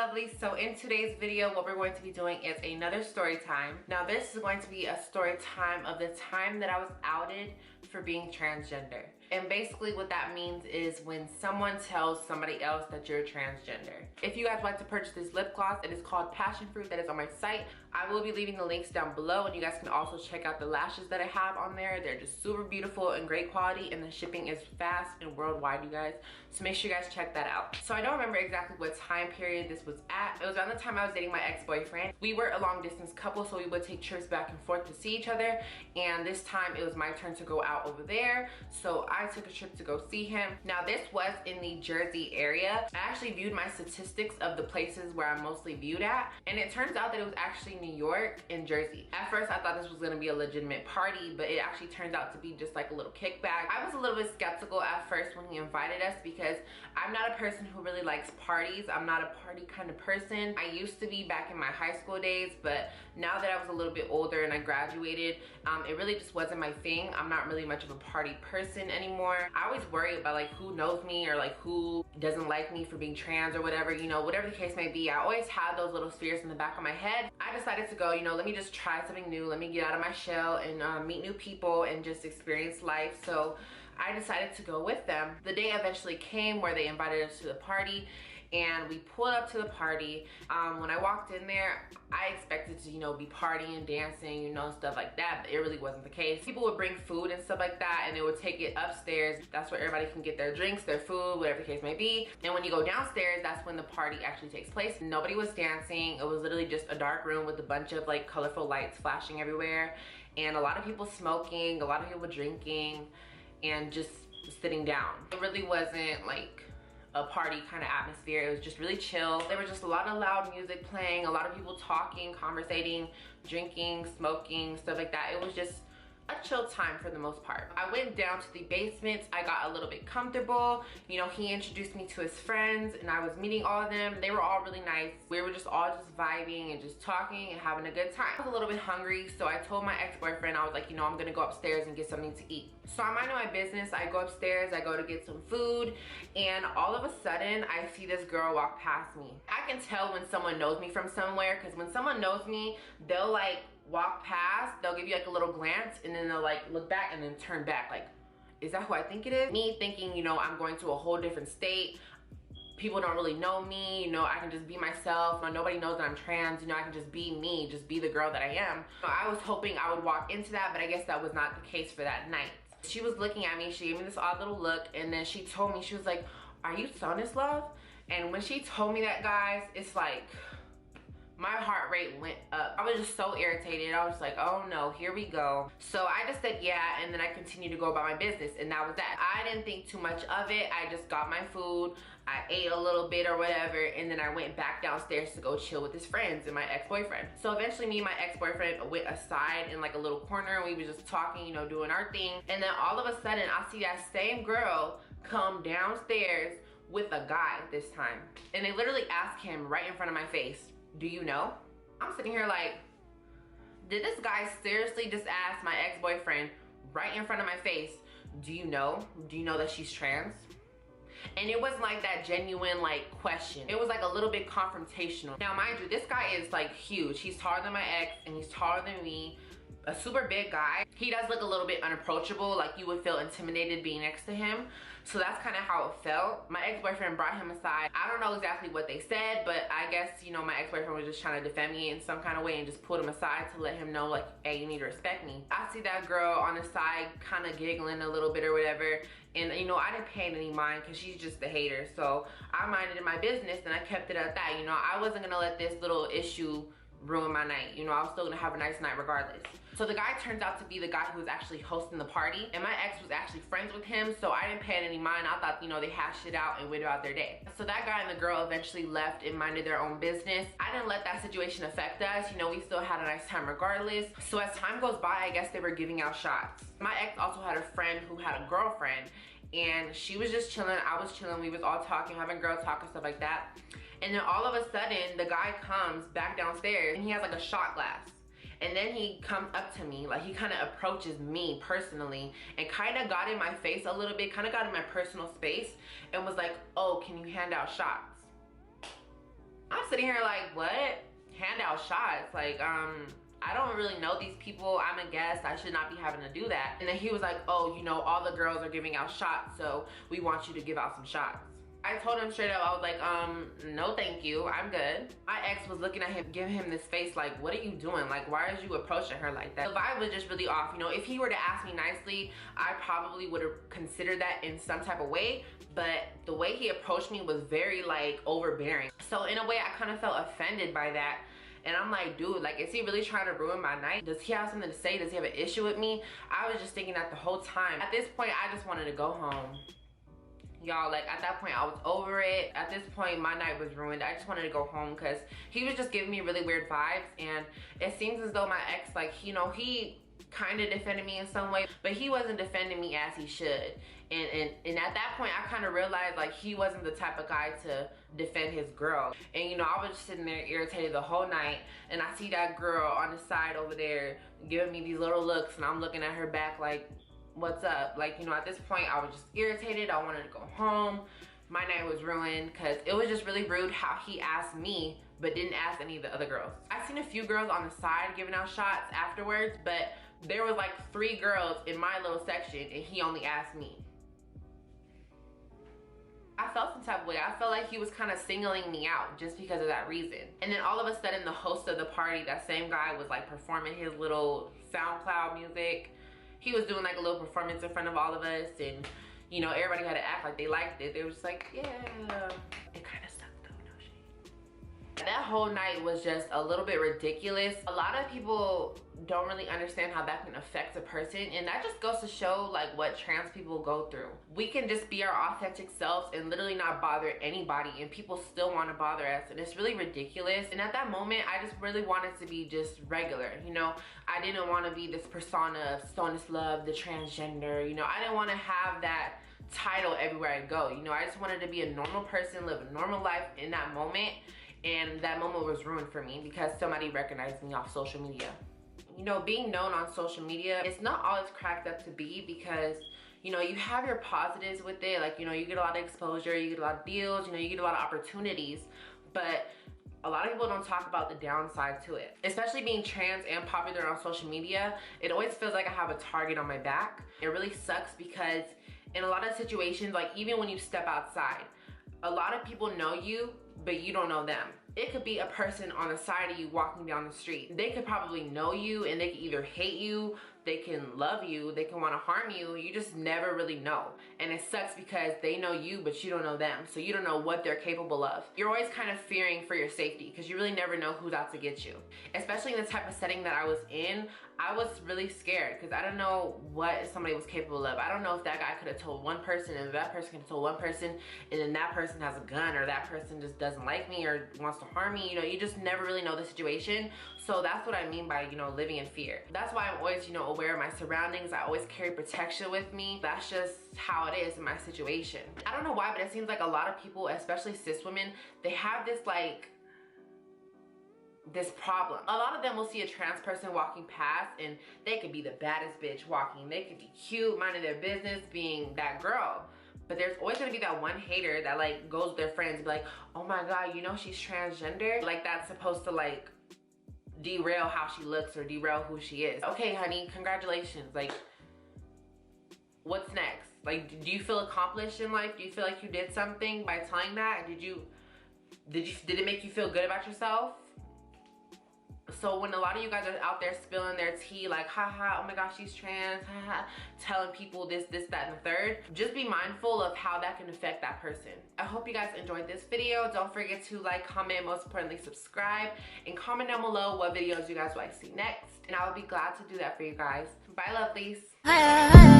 lovely. So in today's video, what we're going to be doing is another story time. Now this is going to be a story time of the time that I was outed for being transgender. And basically what that means is when someone tells somebody else that you're transgender. If you guys would like to purchase this lip gloss, it is called Passion Fruit. That is on my site. I will be leaving the links down below, and you guys can also check out the lashes that I have on there. They're just super beautiful and great quality, and the shipping is fast and worldwide, you guys. So make sure you guys check that out. So I don't remember exactly what time period this was at. It was around the time I was dating my ex-boyfriend. We were a long distance couple, so we would take trips back and forth to see each other. And this time it was my turn to go out over there. So I took a trip to go see him. Now this was in the Jersey area. I actually viewed my statistics of the places where I'm mostly viewed at, and it turns out that it was actually New York and Jersey. At first I thought this was gonna be a legitimate party, but it actually turned out to be just like a little kickback. I was a little bit skeptical at first when he invited us because I'm not a person who really likes parties. I'm not a party kind of person. I used to be back in my high school days, but now that I was a little bit older and I graduated, it really just wasn't my thing. I'm not really much of a party person anymore. I always worry about like who knows me or like who doesn't like me for being trans or whatever, you know, whatever the case may be. I always had those little fears in the back of my head. I decided to go, you know, let me just try something new. Let me get out of my shell and meet new people and just experience life. So I decided to go with them. The day eventually came where they invited us to the party, and we pulled up to the party. When I walked in there, I expected to, you know, be partying, dancing, you know, stuff like that, but it really wasn't the case. People would bring food and stuff like that, and they would take it upstairs. That's where everybody can get their drinks, their food, whatever the case may be. And when you go downstairs, that's when the party actually takes place. Nobody was dancing. It was literally just a dark room with a bunch of like colorful lights flashing everywhere, and a lot of people smoking, a lot of people drinking, and just sitting down. It really wasn't like a party kind of atmosphere. It was just really chill. There was just a lot of loud music playing, a lot of people talking, conversating, drinking, smoking, stuff like that. It was just a chill time for the most part. I went down to the basement. I got a little bit comfortable. You know, he introduced me to his friends and I was meeting all of them. They were all really nice. We were just all just vibing and just talking and having a good time. I was a little bit hungry, so I told my ex-boyfriend, I was like, you know, I'm gonna go upstairs and get something to eat. So I'm minding my business. I go upstairs, I go to get some food, and all of a sudden I see this girl walk past me. I can tell when someone knows me from somewhere, because when someone knows me, they'll like walk past, they'll give you like a little glance, and then they'll like look back and then turn back like, is that who I think it is? Me thinking, you know, I'm going to a whole different state. People don't really know me, you know, I can just be myself. Nobody knows that I'm trans, you know, I can just be me, just be the girl that I am. So I was hoping I would walk into that, but I guess that was not the case for that night. She was looking at me, she gave me this odd little look, and then she told me, she was like, are you thesonnislove? And when she told me that, guys, it's like, my heart rate went up. I was just so irritated. I was like, oh no, here we go. So I just said yeah, and then I continued to go about my business, and that was that. I didn't think too much of it. I just got my food, I ate a little bit or whatever, and then I went back downstairs to go chill with his friends and my ex-boyfriend. So eventually me and my ex-boyfriend went aside in like a little corner, and we were just talking, you know, doing our thing. And then all of a sudden I see that same girl come downstairs with a guy this time. And they literally asked him right in front of my face, do you know? I'm sitting here like, did this guy seriously just ask my ex-boyfriend right in front of my face, do you know? Do you know that she's trans? And it wasn't like that genuine like question. It was like a little bit confrontational. Now mind you, this guy is like huge. He's taller than my ex and he's taller than me. A super big guy. He does look a little bit unapproachable, like you would feel intimidated being next to him. So that's kind of how it felt. My ex-boyfriend brought him aside. I don't know exactly what they said, but I guess, you know, my ex-boyfriend was just trying to defend me in some kind of way and just pulled him aside to let him know like, hey, you need to respect me. I see that girl on the side kind of giggling a little bit or whatever, and you know, I didn't pay any mind because she's just a hater. So I minded my business and I kept it at that. You know, I wasn't gonna let this little issue ruin my night. You know, I was still gonna have a nice night regardless. So the guy turns out to be the guy who was actually hosting the party, and my ex was actually friends with him, so I didn't pay it any mind. I thought, you know, they hashed it out and went about their day. So that guy and the girl eventually left and minded their own business. I didn't let that situation affect us. You know, we still had a nice time regardless. So as time goes by, I guess they were giving out shots. My ex also had a friend who had a girlfriend, and she was just chilling, I was chilling, we was all talking, having girl talk and stuff like that. And then all of a sudden, the guy comes back downstairs and he has like a shot glass. And then he comes up to me, like he kind of approaches me personally and kind of got in my face a little bit, kind of got in my personal space and was like, oh, can you hand out shots? I'm sitting here like, what? Hand out shots? Like, I don't really know these people. I'm a guest. I should not be having to do that. And then he was like, oh, you know, all the girls are giving out shots, so we want you to give out some shots. I told him straight up, I was like, no thank you, I'm good. My ex was looking at him, giving him this face like, what are you doing? Like, why are you approaching her like that? The vibe was just really off. You know, if he were to ask me nicely, I probably would have considered that in some type of way, but the way he approached me was very like overbearing. So in a way, I kind of felt offended by that. And I'm like, dude, like, is he really trying to ruin my night? Does he have something to say? Does he have an issue with me? I was just thinking that the whole time. At this point, I just wanted to go home. Y'all, like, at that point, I was over it. At this point, my night was ruined. I just wanted to go home because he was just giving me really weird vibes. And it seems as though my ex, like, you know, he kind of defended me in some way, but he wasn't defending me as he should. And at that point, I kind of realized, like, he wasn't the type of guy to defend his girl. And, you know, I was just sitting there irritated the whole night, and I see that girl on the side over there giving me these little looks, and I'm looking at her back like, what's up? Like, you know, at this point, I was just irritated. I wanted to go home. My night was ruined because it was just really rude how he asked me but didn't ask any of the other girls. I've seen a few girls on the side giving out shots afterwards, but there was like 3 girls in my little section and he only asked me. I felt some type of way. I felt like he was kind of singling me out just because of that reason. And then all of a sudden, the host of the party, that same guy, was like performing his little SoundCloud music. He was doing like a little performance in front of all of us, and you know, everybody had to act like they liked it. They were just like, yeah. It kind of sucked though, no shade. That whole night was just a little bit ridiculous. A lot of people don't really understand how that can affect a person, and that just goes to show like what trans people go through. We can just be our authentic selves and literally not bother anybody, and people still want to bother us, and it's really ridiculous. And at that moment, I just really wanted to be just regular, you know. I didn't want to be this persona of thesonnislove, the transgender, you know. I didn't want to have that title everywhere I go, you know. I just wanted to be a normal person, live a normal life in that moment, and that moment was ruined for me because somebody recognized me off social media. You know, being known on social media, it's not all it's cracked up to be, because, you know, you have your positives with it. Like, you know, you get a lot of exposure, you get a lot of deals, you know, you get a lot of opportunities, but a lot of people don't talk about the downside to it. Especially being trans and popular on social media, it always feels like I have a target on my back. It really sucks because in a lot of situations, like even when you step outside, a lot of people know you, but you don't know them. It could be a person on the side of you walking down the street. They could probably know you, and they can either hate you, they can love you, they can want to harm you. You just never really know. And it sucks because they know you, but you don't know them. So you don't know what they're capable of. You're always kind of fearing for your safety because you really never know who's out to get you. Especially in the type of setting that I was in, I was really scared because I don't know what somebody was capable of. I don't know if that guy could have told one person, and that person could have told one person, and then that person has a gun, or that person just doesn't like me or wants to harm me. You know, you just never really know the situation. So that's what I mean by, you know, living in fear. That's why I'm always, you know, aware of my surroundings. I always carry protection with me. That's just how it is in my situation. I don't know why, but it seems like a lot of people, especially cis women, they have this like, this problem. A lot of them will see a trans person walking past and they could be the baddest bitch walking. They could be cute, minding their business, being that girl. But there's always gonna be that one hater that like goes with their friends and be like, oh my God, you know she's transgender? Like that's supposed to like derail how she looks or derail who she is. Okay, honey, congratulations. Like, what's next? Like, do you feel accomplished in life? Do you feel like you did something by telling that? Did it make you feel good about yourself? So when a lot of you guys are out there spilling their tea like, haha, oh my gosh, she's trans, haha, telling people this, that, and the third, just be mindful of how that can affect that person. I hope you guys enjoyed this video. Don't forget to like, comment, most importantly, subscribe, and comment down below what videos you guys would like to see next. And I will be glad to do that for you guys. Bye, lovelies.